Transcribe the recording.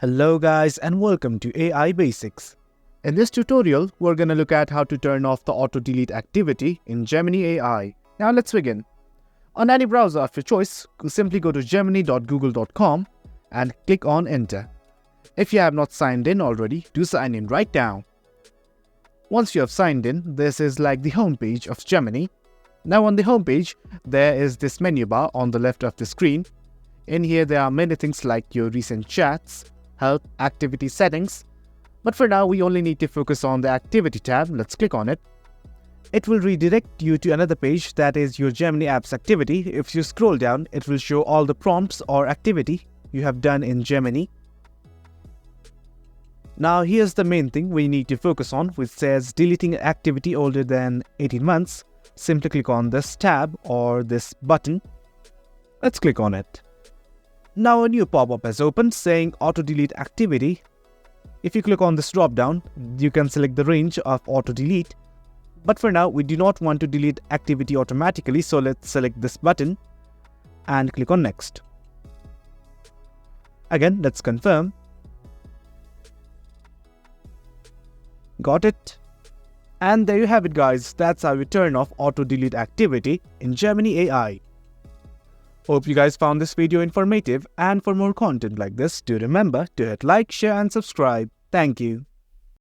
Hello guys and welcome to AI Basics. In this tutorial, we're going to look at how to turn off the auto-delete activity in Gemini AI. Now let's begin. On any browser of your choice, simply go to gemini.google.com and click on Enter. If you have not signed in already, do sign in right now. Once you have signed in, this is like the home page of Gemini. Now on the home page, there is this menu bar on the left of the screen. In here, there are many things like your recent chats, help, activity settings. But for now, we only need to focus on the activity tab. Let's click on it. It will redirect you to another page, that is your Gemini apps activity. If you scroll down, it will show all the prompts or activity you have done in Gemini. Now here's the main thing we need to focus on, which says deleting activity older than 18 months. Simply click on this tab or this button. Let's click on it. Now a new pop-up has opened saying auto-delete activity. If you click on this drop-down, you can select the range of auto-delete. But for now, we do not want to delete activity automatically, so let's select this button and click on Next. Again, let's confirm. Got it? And there you have it guys, that's how you turn off auto-delete activity in Gemini AI. Hope you guys found this video informative, and for more content like this, do remember to hit like, share and subscribe. Thank you.